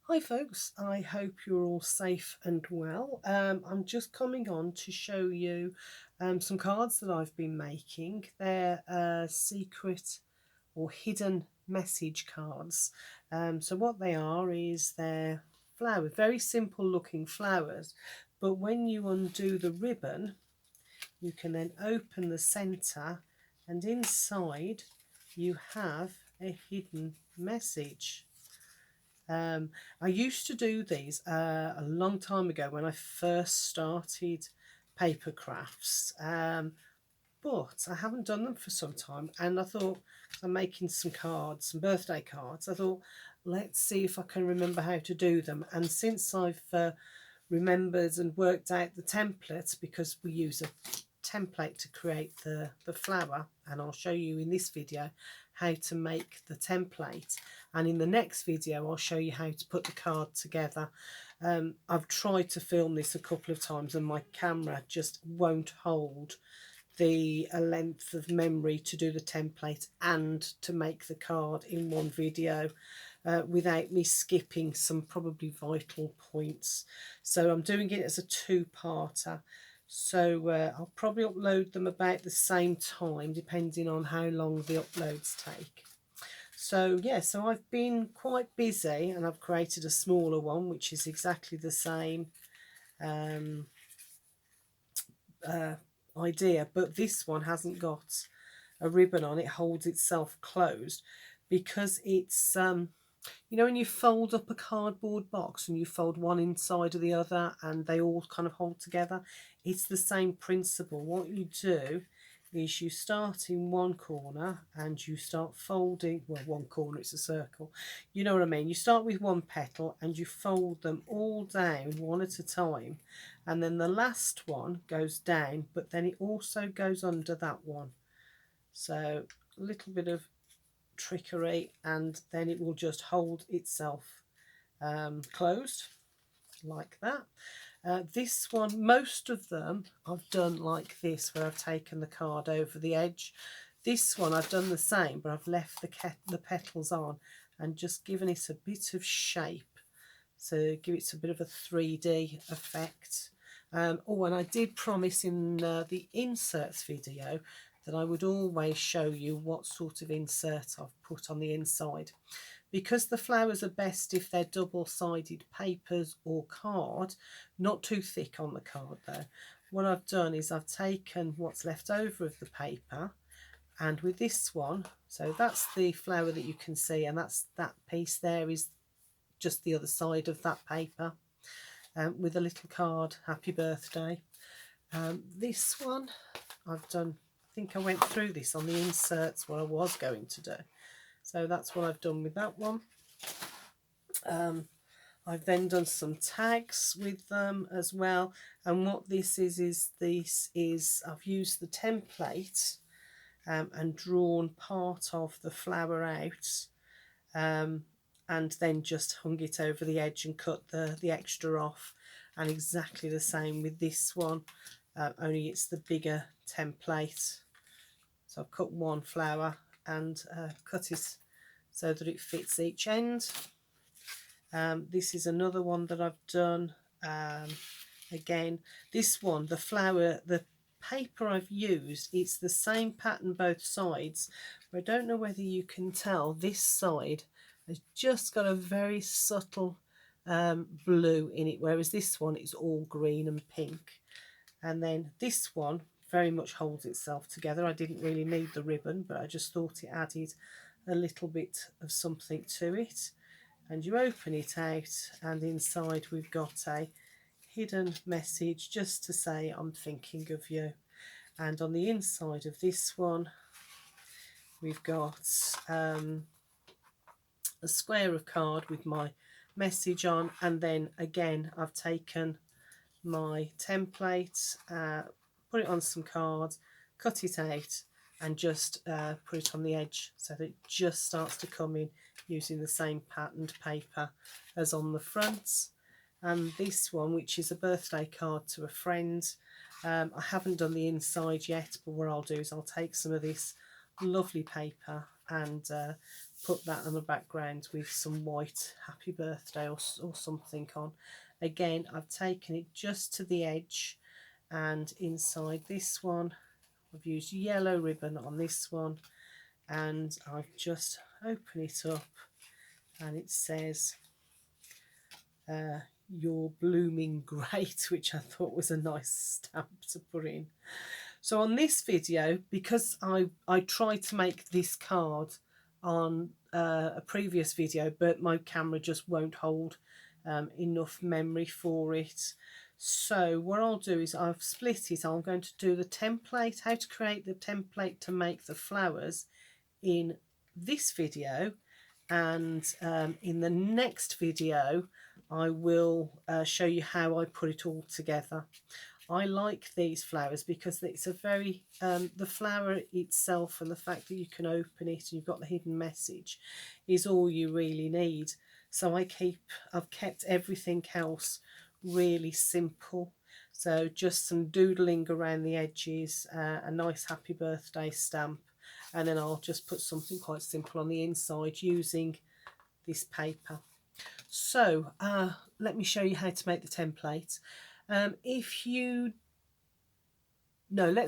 Hi folks, I hope you're all safe and well. I'm just coming on to show you some cards that I've been making. They're secret or hidden message cards. So what they are is they're flowers, very simple looking flowers, but when you undo the ribbon you can then open the centre and inside you have a hidden message. I used to do these a long time ago when I first started paper crafts, but I haven't done them for some time, and I thought, I'm making some cards, some birthday cards, I thought, let's see if I can remember how to do them. And since I've remembered and worked out the template, because we use a template to create the flower, and I'll show you in this video how to make the template, and in the next video I'll show you how to put the card together. I've tried to film this a couple of times and my camera just won't hold the length of memory to do the template and to make the card in one video without me skipping some probably vital points. So I'm doing it as a two-parter. So I'll probably upload them about the same time depending on how long the uploads take. So yeah, so I've been quite busy and I've created a smaller one which is exactly the same idea, but this one hasn't got a ribbon on. It holds itself closed because it's you know when you fold up a cardboard box and you fold one inside of the other and they all kind of hold together, it's the same principle. What you do is you start in one corner and you start folding, well, one corner, it's a circle, you know what I mean. You start with one petal and you fold them all down one at a time, and then the last one goes down, but then it also goes under that one. So a little bit of trickery and then it will just hold itself closed like that. This one, most of them I've done like this, where I've taken the card over the edge. This one I've done the same, but I've left the petals on and just given it a bit of shape to give it a bit of a 3D effect. Oh, and I did promise in the inserts video that I would always show you what sort of insert I've put on the inside. Because the flowers are best if they're double-sided papers or card, not too thick on the card though. What I've done is I've taken what's left over of the paper, and with this one, so that's the flower that you can see, and that's that piece there is just the other side of that paper, with a little card, happy birthday. This one I've done, I think I went through this on the inserts what I was going to do. So that's what I've done with that one. I've then done some tags with them as well. And what this is I've used the template and drawn part of the flower out, and then just hung it over the edge and cut the extra off. And exactly the same with this one, only it's the bigger template. So I've cut one flower and cut it so that it fits each end. This is another one that I've done. Again, this one, the flower, the paper I've used, it's the same pattern both sides, but I don't know whether you can tell, this side has just got a very subtle blue in it, whereas this one is all green and pink. And then this one very much holds itself together. I didn't really need the ribbon, but I just thought it added a little bit of something to it. And you open it out and inside we've got a hidden message just to say I'm thinking of you. And on the inside of this one we've got a square of card with my message on, and then again I've taken my template, put it on some cards, cut it out and just put it on the edge so that it just starts to come in using the same patterned paper as on the front. And this one, which is a birthday card to a friend, I haven't done the inside yet, but what I'll do is I'll take some of this lovely paper and put that on the background with some white happy birthday or something on. Again, I've taken it just to the edge, and inside this one I've used yellow ribbon on this one, and I've just opened it up and it says "You're blooming great," which I thought was a nice stamp to put in. So on this video, because I tried to make this card on a previous video, but my camera just won't hold enough memory for it. So what I'll do is I've split it. I'm going to do the template, how to create the template to make the flowers, in this video, and in the next video I will show you how I put it all together. I like these flowers because it's a very the flower itself and the fact that you can open it and you've got the hidden message is all you really need. So I've kept everything else really simple. So just some doodling around the edges, a nice happy birthday stamp, and then I'll just put something quite simple on the inside using this paper. So let me show you how to make the template. Let's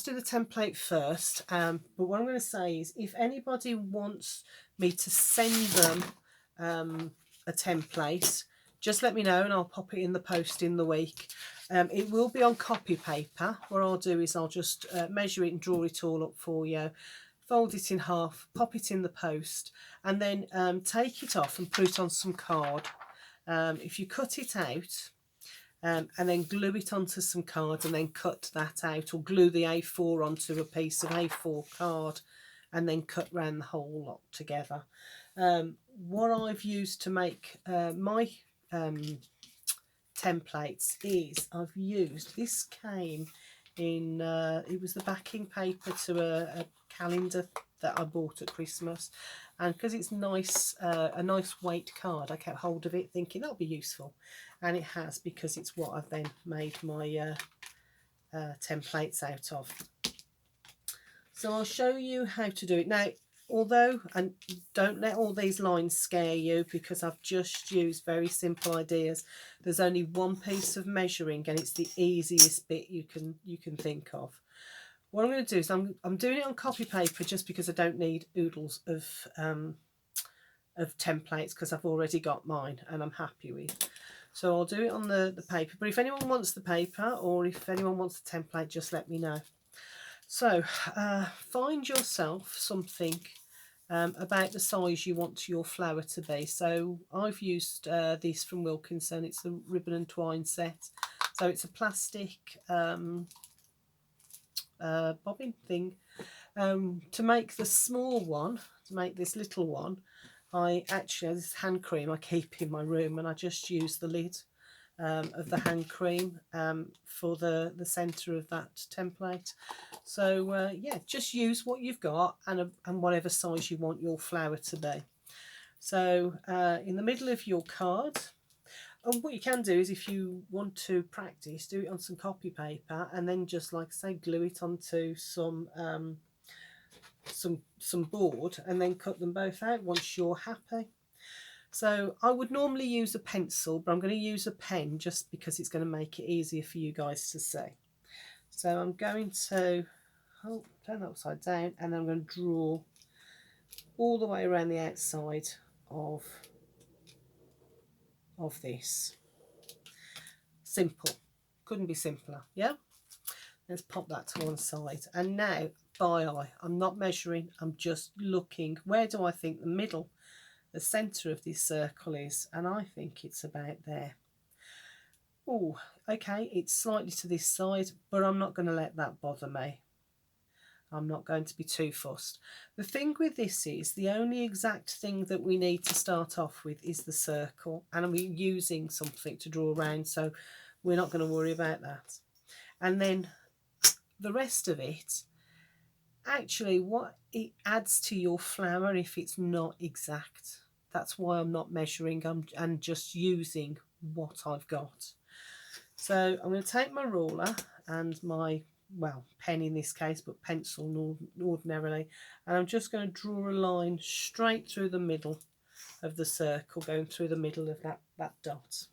do the template first, but what I'm going to say is, if anybody wants me to send them a template, just let me know and I'll pop it in the post in the week. It will be on copy paper. What I'll do is I'll just measure it and draw it all up for you, fold it in half, pop it in the post, and then take it off and put it on some card. If you cut it out and then glue it onto some card and then cut that out, or glue the A4 onto a piece of A4 card and then cut round the whole lot together. What I've used to make my templates is I've used, this came in, it was the backing paper to a calendar that I bought at Christmas, and because it's nice, a nice weight card, I kept hold of it thinking that'll be useful, and it has, because it's what I've then made my templates out of. So I'll show you how to do it now. Although, and don't let all these lines scare you, because I've just used very simple ideas. There's only one piece of measuring and it's the easiest bit you can think of. What I'm going to do is I'm doing it on copy paper just because I don't need oodles of templates, because I've already got mine and I'm happy with. So I'll do it on the paper, but if anyone wants the paper or if anyone wants the template, just let me know. So find yourself something about the size you want your flower to be. So I've used this from Wilkinson. It's the ribbon and twine set. So it's a plastic bobbin thing. To make the small one, to make this little one, I actually, this hand cream I keep in my room, and I just use the lid of the hand cream for the centre of that template. So yeah, just use what you've got and whatever size you want your flower to be. So in the middle of your card, and what you can do is, if you want to practice, do it on some copy paper and then just, like I say, glue it onto some board and then cut them both out once you're happy. So I would normally use a pencil, but I'm going to use a pen just because it's going to make it easier for you guys to see. So I'm going to turn that upside down, and then I'm going to draw all the way around the outside of this. Simple. Couldn't be simpler, yeah? Let's pop that to one side. And now, by eye, I'm not measuring, I'm just looking, where do I think the middle, the centre of this circle is, and I think it's about there. Oh, okay, it's slightly to this side, but I'm not going to let that bother me. I'm not going to be too fussed. The thing with this is, the only exact thing that we need to start off with is the circle, and we're using something to draw around, so we're not going to worry about that. And then the rest of it, actually, what it adds to your flower if it's not exact. That's why I'm not measuring, I'm just using what I've got. So I'm going to take my ruler and my well, pen in this case, but pencil ordinarily, and I'm just going to draw a line straight through the middle of the circle, going through the middle of that dot.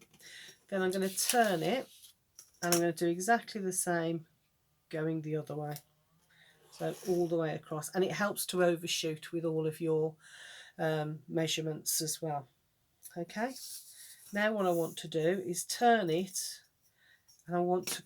Then I'm going to turn it, and I'm going to do exactly the same going the other way, so all the way across, and it helps to overshoot with all of your measurements as well. Okay, now what I want to do is turn it, and I want to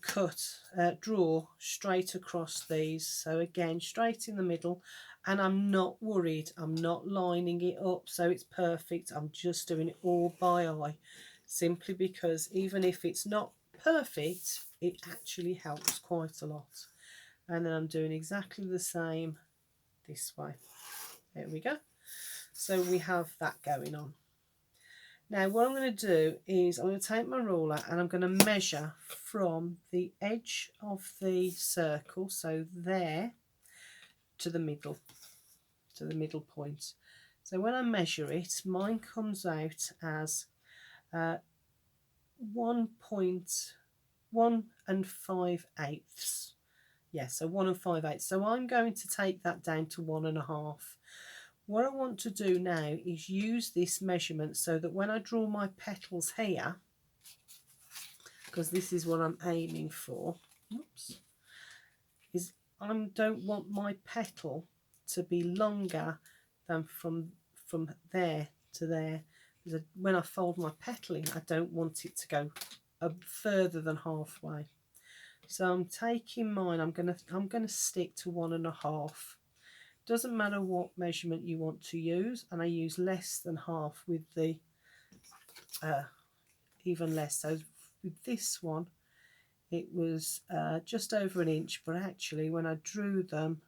draw straight across these. So again, straight in the middle, and I'm not worried, I'm not lining it up so it's perfect, I'm just doing it all by eye, simply because even if it's not perfect, it actually helps quite a lot. And then I'm doing exactly the same this way. There we go. So we have that going on. Now what I'm going to do is I'm going to take my ruler and I'm going to measure from the edge of the circle, so there, to the middle point. So when I measure it, mine comes out as 1.1 5/8. Yeah, so 1 5/8. So I'm going to take that down to 1.5. What I want to do now is use this measurement so that when I draw my petals here, because this is what I'm aiming for, oops, is I don't want my petal to be longer than from there to there. Because when I fold my petal in, I don't want it to go further than halfway. So I'm taking mine, I'm gonna stick to 1.5. Doesn't matter what measurement you want to use, and I use less than half with the even less. So with this one, it was just over an inch, but actually when I drew them,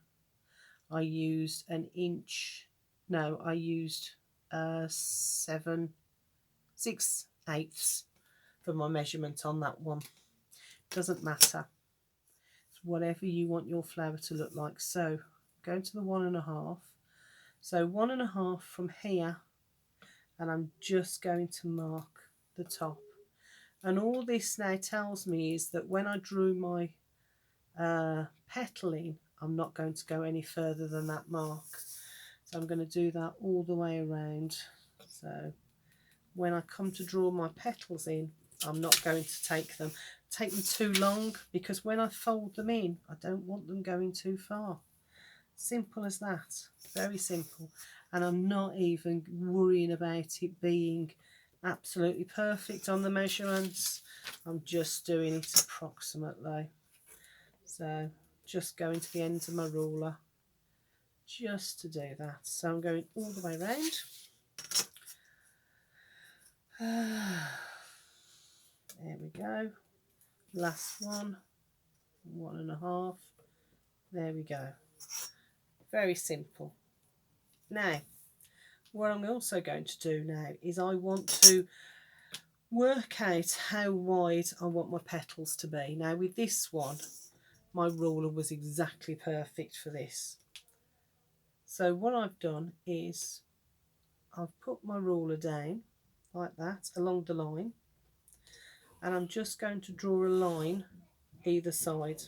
I used an inch. No, I used 6/8 for my measurement on that one. Doesn't matter. It's whatever you want your flower to look like. So going to the 1.5. So 1.5 from here, and I'm just going to mark the top. And all this now tells me is that when I drew my petal in, I'm not going to go any further than that mark. So I'm going to do that all the way around. So when I come to draw my petals in, I'm not going to take them too long, because when I fold them in, I don't want them going too far. Simple as that. Very simple. And I'm not even worrying about it being absolutely perfect on the measurements. I'm just doing it approximately. So just going to the ends of my ruler just to do that. So I'm going all the way around. There we go. Last one. 1.5. There we go. Very simple. Now, what I'm also going to do now is I want to work out how wide I want my petals to be. Now with this one, my ruler was exactly perfect for this. So what I've done is I've put my ruler down like that along the line, and I'm just going to draw a line either side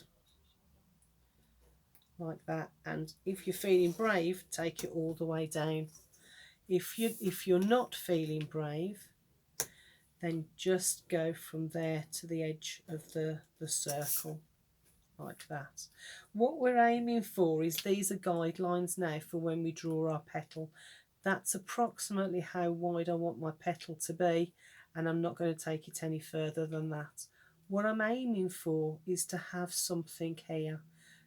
like that. And if you're feeling brave, take it all the way down. If you're not feeling brave, then just go from there to the edge of the circle like that. What we're aiming for is, these are guidelines now for when we draw our petal. That's approximately how wide I want my petal to be, and I'm not going to take it any further than that. What I'm aiming for is to have something here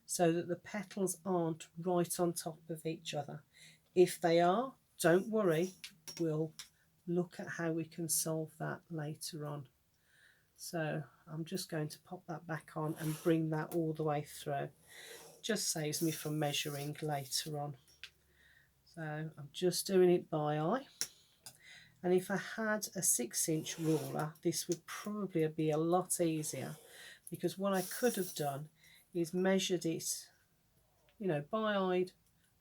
so that the petals aren't right on top of each other. If they are, don't worry, we'll look at how we can solve that later on. So I'm just going to pop that back on and bring that all the way through. Just saves me from measuring later on. So I'm just doing it by eye. And if I had a 6-inch ruler, this would probably be a lot easier, because what I could have done is measured it, you know, by eye,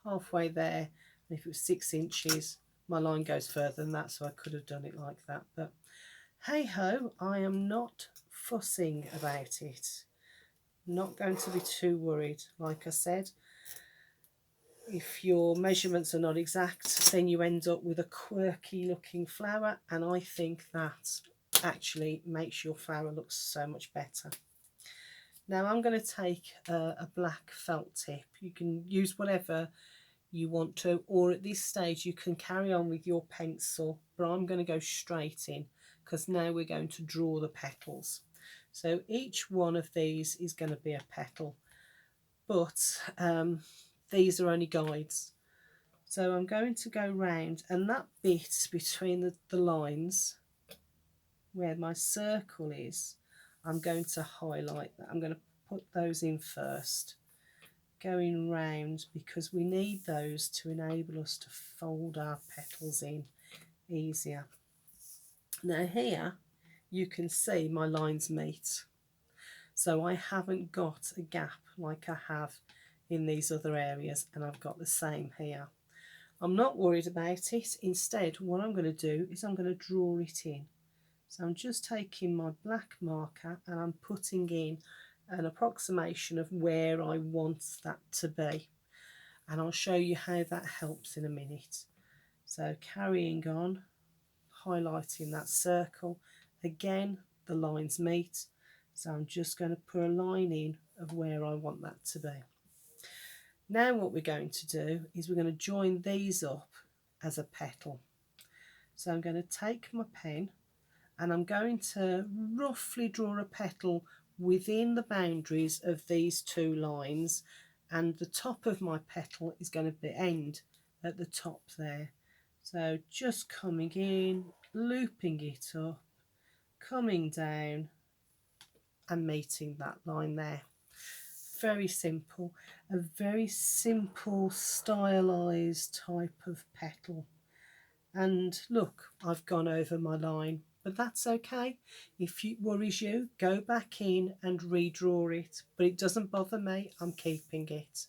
halfway there. And if it was 6 inches, my line goes further than that, so I could have done it like that. But hey ho, I am not fussing about it. Not going to be too worried. Like I said, if your measurements are not exact, then you end up with a quirky looking flower, and I think that actually makes your flower look so much better. Now I'm going to take a black felt tip. You can use whatever you want to, or at this stage you can carry on with your pencil, but I'm going to go straight in because now we're going to draw the petals. So each one of these is going to be a petal, but these are only guides. So I'm going to go round, and that bit between the lines where my circle is, I'm going to highlight that. I'm going to put those in first, going round, because we need those to enable us to fold our petals in easier. Now here you can see my lines meet, so I haven't got a gap like I have in these other areas, and I've got the same here. I'm not worried about it. Instead, what I'm going to do is I'm going to draw it in. So I'm just taking my black marker and I'm putting in an approximation of where I want that to be, and I'll show you how that helps in a minute. So carrying on, highlighting that circle. Again, the lines meet, so I'm just going to put a line in of where I want that to be. Now what we're going to do is we're going to join these up as a petal. So I'm going to take my pen and I'm going to roughly draw a petal within the boundaries of these two lines, and the top of my petal is going to end at the top there. So just coming in, looping it up, coming down and meeting that line there. Very simple, a very simple stylized type of petal. And look, I've gone over my line, but that's okay. If it worries you, go back in and redraw it, but it doesn't bother me. I'm keeping it.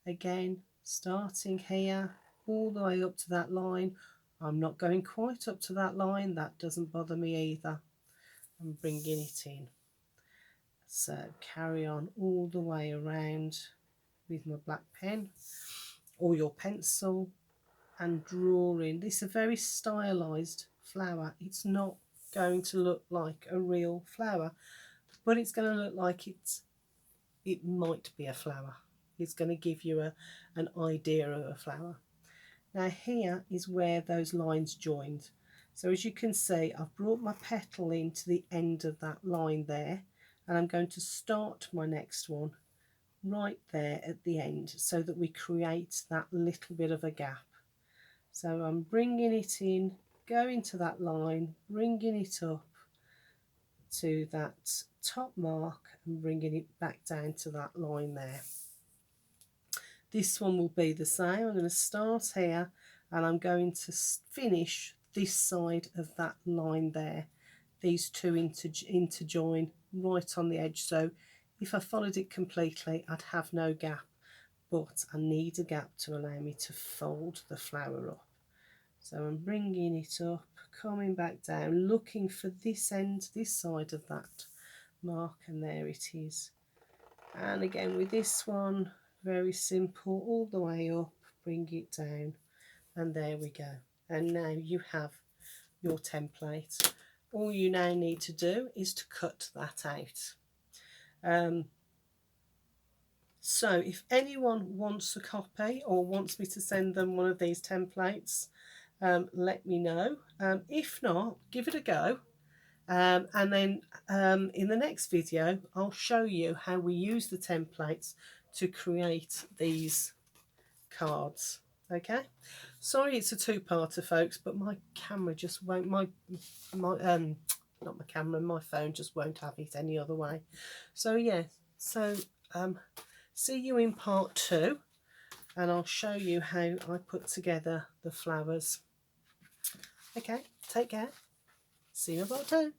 Again, starting here all the way up to that line. I'm not going quite up to that line. That doesn't bother me either. I'm bringing it in. So carry on all the way around with my black pen or your pencil and drawing. This is a very stylized flower. It's not going to look like a real flower, but it's going to look like it might be a flower. It's going to give you an idea of a flower. Now here is where those lines joined. So as you can see, I've brought my petal into the end of that line there, and I'm going to start my next one right there at the end so that we create that little bit of a gap. So I'm bringing it in, going to that line, bringing it up to that top mark and bringing it back down to that line there. This one will be the same. I'm going to start here and I'm going to finish this side of that line there. These two interjoin right on the edge, so if I followed it completely I'd have no gap, but I need a gap to allow me to fold the flower up. So I'm bringing it up, coming back down, looking for this end, this side of that mark, and there it is. And again with this one, very simple, all the way up, bring it down, and there we go. And now you have your template. All you now need to do is to cut that out. So if anyone wants a copy or wants me to send them one of these templates, let me know. If not, give it a go. And then in the next video, I'll show you how we use the templates to create these cards. Okay, sorry it's a two-parter folks, but my camera just won't, not my camera, my phone just won't have it any other way. So yeah, so see you in part 2, and I'll show you how I put together the flowers. Okay, take care, see you in part 2.